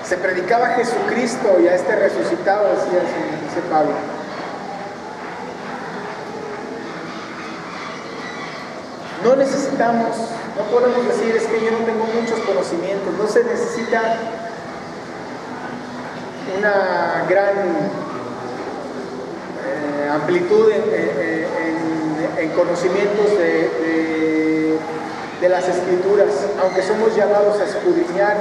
Se predicaba a Jesucristo y a este resucitado, dice Pablo. No necesitamos, no podemos decir es que yo no tengo muchos conocimientos. No se necesita una gran amplitud en conocimientos de las Escrituras, aunque somos llamados a escudriñar,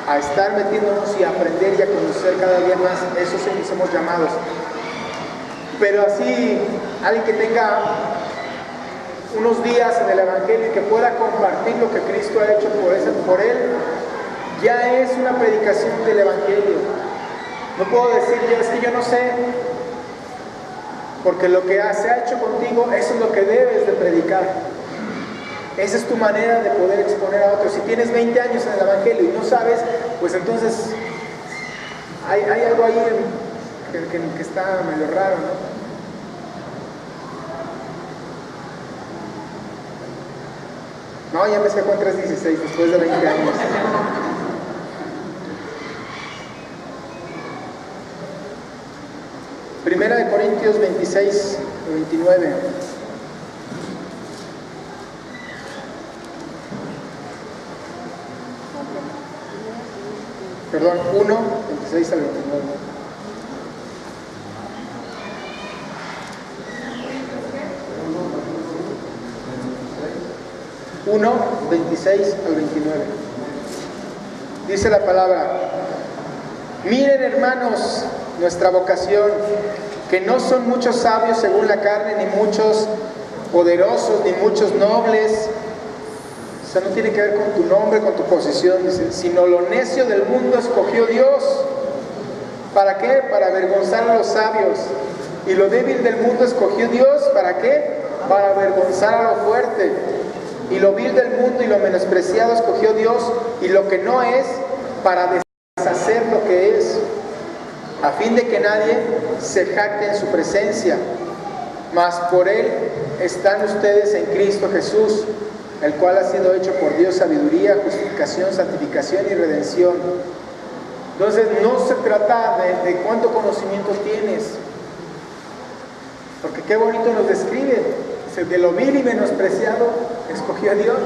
a estar metiéndonos y a aprender y a conocer cada día más. Eso sí somos llamados. Pero así, alguien que tenga unos días en el Evangelio y que pueda compartir lo que Cristo ha hecho por él, ya es una predicación del Evangelio. No puedo decir yo, es que yo no sé, porque lo que se ha hecho contigo, eso es lo que debes de predicar. Esa es tu manera de poder exponer a otros. Si tienes 20 años en el Evangelio y no sabes, pues entonces hay algo ahí que está medio raro, ¿no? No, ya me sacó en 3:16 después de 20 años. Primera de Corintios 26, 29. Perdón, 1, 26 al 29. Uno, 26 al 29. Dice la palabra: miren, hermanos, nuestra vocación, que no son muchos sabios según la carne, ni muchos poderosos, ni muchos nobles. O sea, no tiene que ver con tu nombre, con tu posición, dice, sino lo necio del mundo escogió Dios. ¿Para qué? Para avergonzar a los sabios. Y lo débil del mundo escogió Dios, ¿para qué? Para avergonzar a lo fuerte. Y lo vil del mundo y lo menospreciado escogió Dios, y lo que no es, para deshacer lo que es, a fin de que nadie se jacte en su presencia. Mas por Él están ustedes en Cristo Jesús, el cual ha sido hecho por Dios sabiduría, justificación, santificación y redención. Entonces no se trata de cuánto conocimiento tienes, porque qué bonito nos describe. De lo vil y menospreciado escogió a Dios.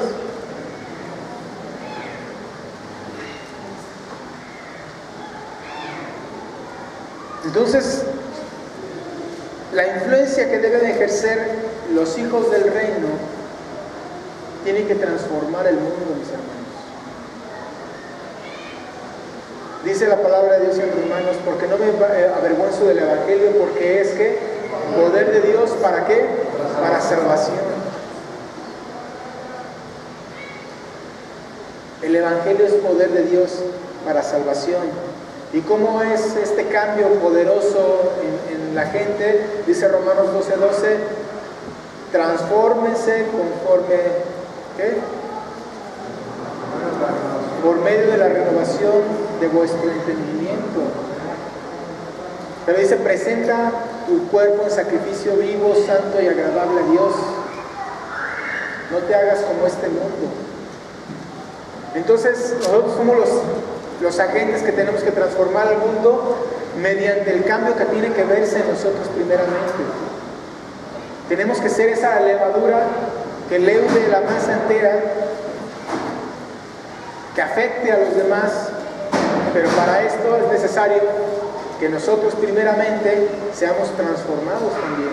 Entonces, la influencia que deben ejercer los hijos del reino tiene que transformar el mundo, mis hermanos. Dice la palabra de Dios en Romanos: porque no me avergüenzo del Evangelio, porque es que poder de Dios, ¿para qué? Para salvación. El Evangelio es poder de Dios para salvación. ¿Y cómo es este cambio poderoso en la gente? Dice Romanos 12:12: transfórmense conforme, ¿qué? Por medio de la renovación de vuestro entendimiento. Pero dice: presenta tu cuerpo en sacrificio vivo, santo y agradable a Dios. No te hagas como este mundo. Entonces nosotros somos los agentes que tenemos que transformar al mundo mediante el cambio que tiene que verse en nosotros primeramente. Tenemos que ser esa levadura que leude la masa entera, que afecte a los demás, pero para esto es necesario que nosotros primeramente seamos transformados también,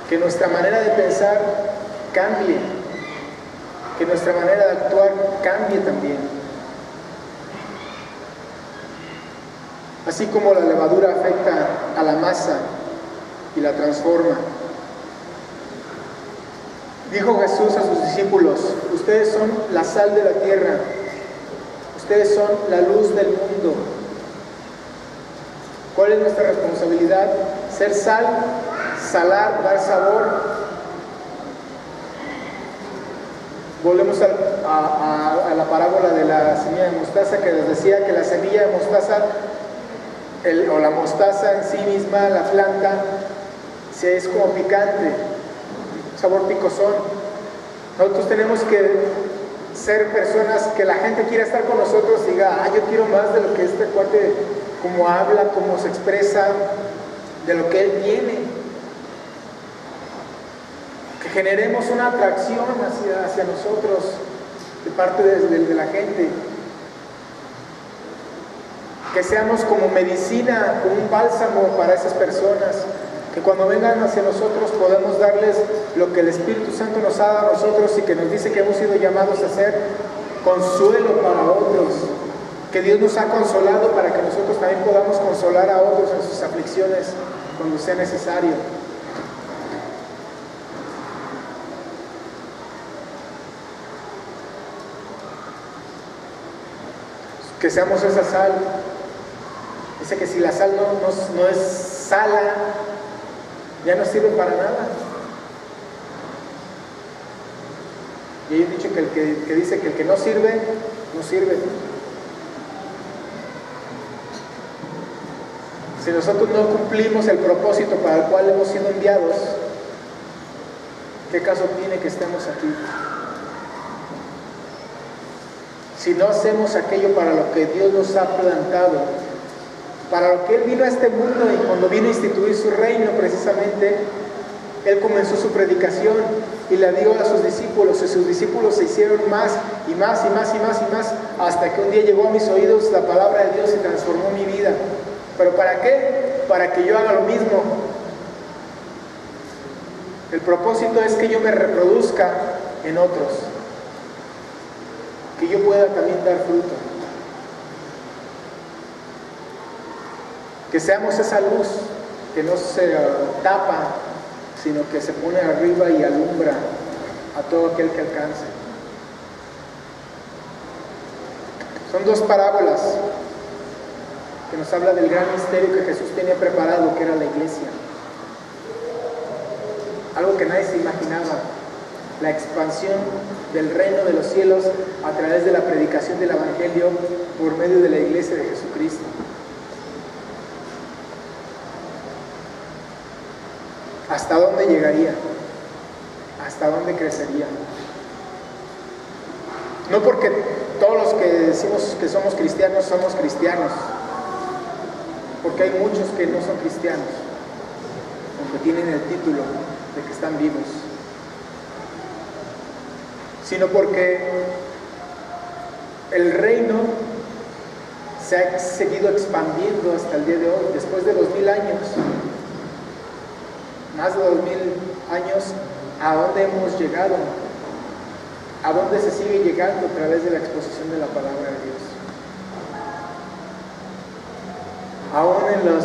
que nuestra manera de pensar cambie, que nuestra manera de actuar cambie también. Así como la levadura afecta a la masa y la transforma. Dijo Jesús a sus discípulos: ustedes son la sal de la tierra, ustedes son la luz del mundo. ¿Cuál es nuestra responsabilidad? Ser sal, salar, dar sabor. Volvemos a la parábola de la semilla de mostaza, que les decía que la semilla de mostaza, o la mostaza en sí misma, la planta, es como picante, sabor picosón. Nosotros tenemos que ser personas que la gente quiera estar con nosotros y diga, yo quiero más de lo que este cuate, cómo habla, cómo se expresa, de lo que él tiene. Que generemos una atracción hacia nosotros de parte de la gente. Que seamos como medicina, como un bálsamo para esas personas. Que cuando vengan hacia nosotros podamos darles lo que el Espíritu Santo nos ha dado a nosotros y que nos dice que hemos sido llamados a ser consuelo para otros. Que Dios nos ha consolado para que nosotros también podamos consolar a otros en sus aflicciones cuando sea necesario. Que seamos esa sal. Dice que si la sal no es sala, ya no sirve para nada. Y hay un dicho que dice que el que no sirve, no sirve. Si nosotros no cumplimos el propósito para el cual hemos sido enviados, ¿qué caso tiene que estemos aquí? Si no hacemos aquello para lo que Dios nos ha plantado, para lo que Él vino a este mundo, y cuando vino a instituir su reino precisamente, Él comenzó su predicación y la dio a sus discípulos, y sus discípulos se hicieron más y más y más y más y más, hasta que un día llegó a mis oídos la palabra de Dios y transformó mi vida. ¿Pero para qué? Para que yo haga lo mismo. El propósito es que yo me reproduzca en otros, que yo pueda también dar fruto, que seamos esa luz que no se tapa, sino que se pone arriba y alumbra a todo aquel que alcance. Son dos parábolas que nos habla del gran misterio que Jesús tenía preparado, que era la iglesia. Algo que nadie se imaginaba, la expansión del reino de los cielos a través de la predicación del Evangelio por medio de la iglesia de Jesucristo. ¿Hasta dónde llegaría? ¿Hasta dónde crecería? No porque todos los que decimos que somos cristianos, porque hay muchos que no son cristianos, aunque tienen el título de que están vivos, sino porque el reino se ha seguido expandiendo hasta el día de hoy, después de 2000 años, más de 2000 años. ¿A dónde hemos llegado? ¿A dónde se sigue llegando a través de la exposición de la palabra de Dios? Aún en los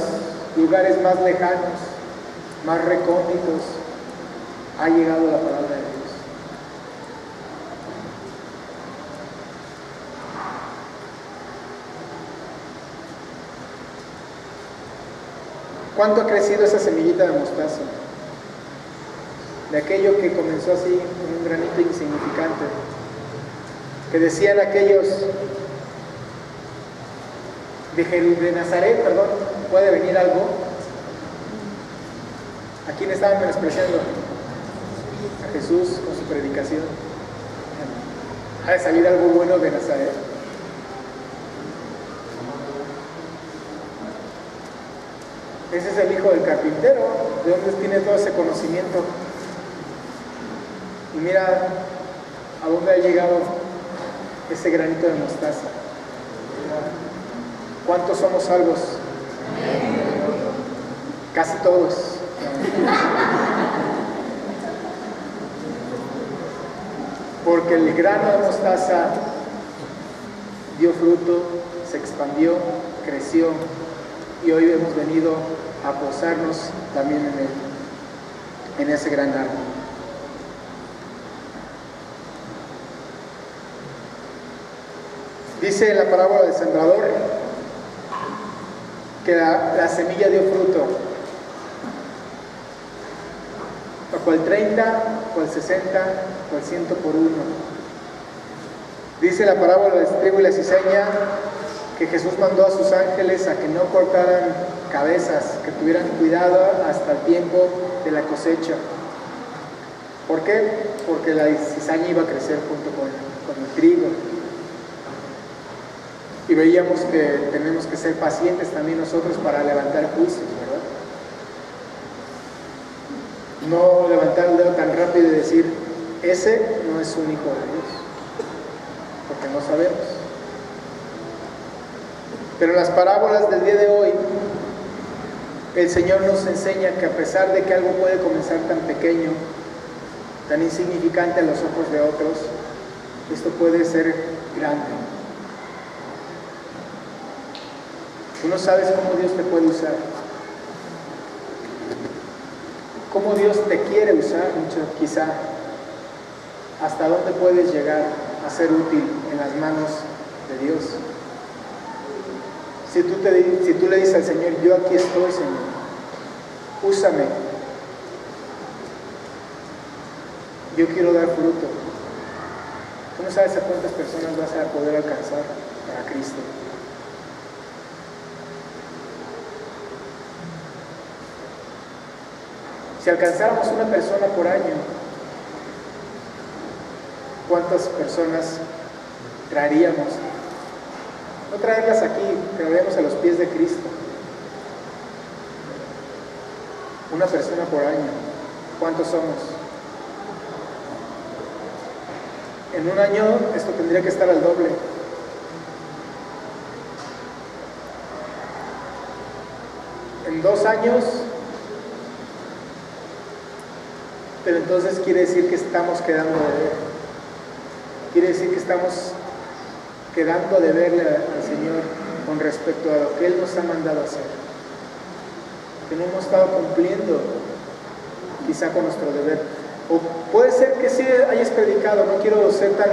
lugares más lejanos, más recónditos, ha llegado la palabra de Dios. ¿Cuánto ha crecido esa semillita de mostaza? De aquello que comenzó así, con un granito insignificante, que decían aquellos de Nazaret, ¿puede venir algo? ¿A quién estaban menospreciando? A Jesús con su predicación. ¿Ha de salir algo bueno de Nazaret? Ese es el hijo del carpintero, de donde tiene todo ese conocimiento. Y mira a dónde ha llegado ese granito de mostaza. ¿Cuántos somos salvos? Casi todos. Porque el grano de mostaza dio fruto, se expandió, creció, y hoy hemos venido a posarnos también en ese gran árbol. Dice en la parábola del sembrador que la semilla dio fruto. cual 30, cual 60, cual 100 por uno. Dice la parábola del trigo y la cizaña que Jesús mandó a sus ángeles a que no cortaran cabezas, que tuvieran cuidado hasta el tiempo de la cosecha. ¿Por qué? Porque la cizaña iba a crecer junto con el trigo. Y veíamos que tenemos que ser pacientes también nosotros para levantar juicios, ¿verdad? No levantar el dedo tan rápido y decir, ese no es un hijo de Dios, porque no sabemos. Pero en las parábolas del día de hoy, el Señor nos enseña que a pesar de que algo puede comenzar tan pequeño, tan insignificante a los ojos de otros, esto puede ser grande. Tú no sabes cómo Dios te puede usar, cómo Dios te quiere usar, quizá, hasta dónde puedes llegar a ser útil en las manos de Dios. Si tú le dices al Señor, yo aquí estoy, Señor, úsame, yo quiero dar fruto. Tú no sabes a cuántas personas vas a poder alcanzar para Cristo. Si alcanzáramos una persona por año, ¿cuántas personas traeríamos? No traerlas aquí, traeremos a los pies de Cristo. Una persona por año. ¿Cuántos somos? En un año esto tendría que estar al doble. En 2 años, pero entonces quiere decir que estamos quedando de ver. Quiere decir que estamos quedando de verle al Señor con respecto a lo que Él nos ha mandado hacer. Que no hemos estado cumpliendo quizá con nuestro deber. O puede ser que sí hayas predicado, no quiero ser tan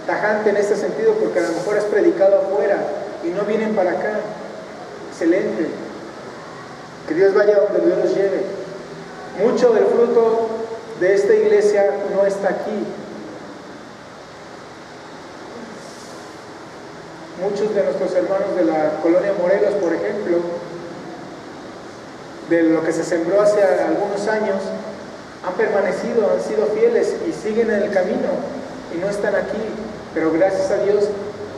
tajante en este sentido, porque a lo mejor has predicado afuera y no vienen para acá. Excelente. Que Dios vaya donde Dios los lleve. Mucho del fruto de esta iglesia no está aquí. Muchos de nuestros hermanos de la colonia Morelos, por ejemplo, de lo que se sembró hace algunos años, han permanecido, han sido fieles y siguen en el camino y no están aquí. Pero gracias a Dios,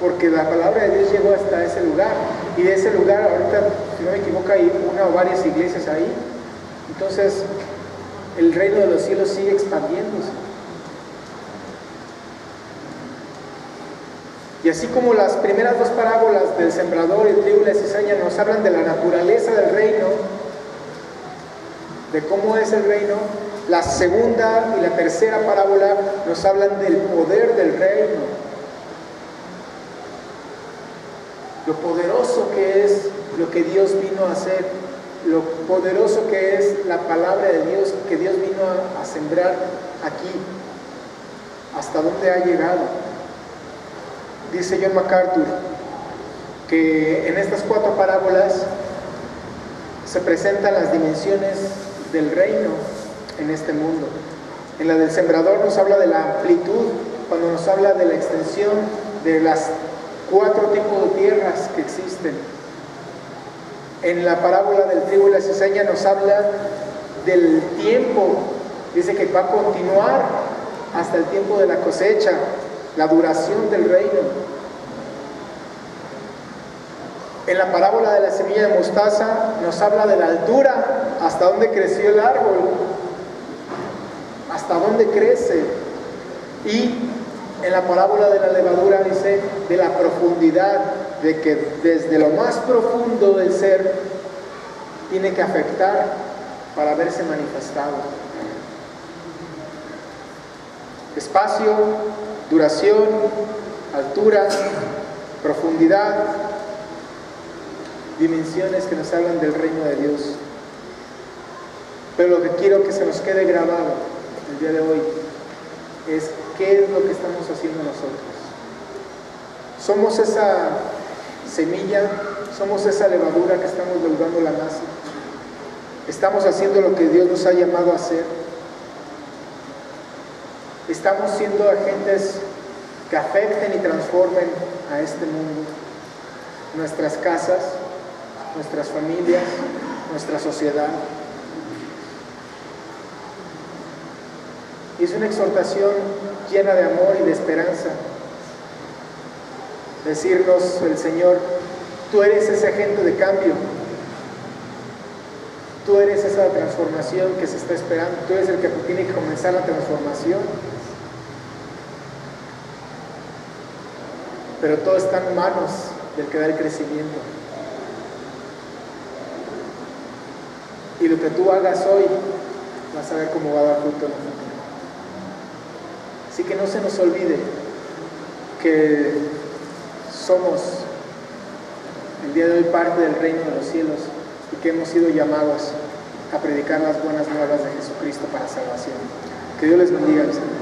porque la palabra de Dios llegó hasta ese lugar. Y de ese lugar, ahorita, si no me equivoco, hay una o varias iglesias ahí. Entonces, el reino de los cielos sigue expandiéndose. Y así como las primeras 2 parábolas del sembrador, el trigo y la cizaña nos hablan de la naturaleza del reino, de cómo es el reino, la segunda y la tercera parábola nos hablan del poder del reino, lo poderoso que es lo que Dios vino a hacer, lo poderoso que es la palabra de Dios que Dios vino a sembrar aquí, hasta dónde ha llegado. Dice John MacArthur que en estas 4 parábolas se presentan las dimensiones del reino en este mundo. En la del sembrador nos habla de la amplitud, cuando nos habla de la extensión de las 4 tipos de tierras que existen. En la parábola del trigo y la cizaña nos habla del tiempo, dice que va a continuar hasta el tiempo de la cosecha, la duración del reino. En la parábola de la semilla de mostaza nos habla de la altura, hasta dónde creció el árbol, hasta dónde crece. Y en la parábola de la levadura dice de la profundidad, de que desde lo más profundo del ser tiene que afectar para verse manifestado. Espacio, duración, altura, profundidad, dimensiones que nos hablan del reino de Dios. Pero lo que quiero que se nos quede grabado el día de hoy es qué es lo que estamos haciendo nosotros. Somos esa semilla, somos esa levadura que estamos leudando la masa. ¿Estamos haciendo lo que Dios nos ha llamado a hacer? ¿Estamos siendo agentes que afecten y transformen a este mundo? Nuestras casas, nuestras familias, nuestra sociedad. Y es una exhortación llena de amor y de esperanza. Decirnos el Señor, tú eres ese agente de cambio. Tú eres esa transformación que se está esperando. Tú eres el que tiene que comenzar la transformación. Pero todo está en manos del que da el crecimiento. Y lo que tú hagas hoy, vas a ver cómo va a dar fruto en el futuro. Así que no se nos olvide que somos el día de hoy parte del reino de los cielos y que hemos sido llamados a predicar las buenas nuevas de Jesucristo para salvación. Que Dios les bendiga, mis hermanos.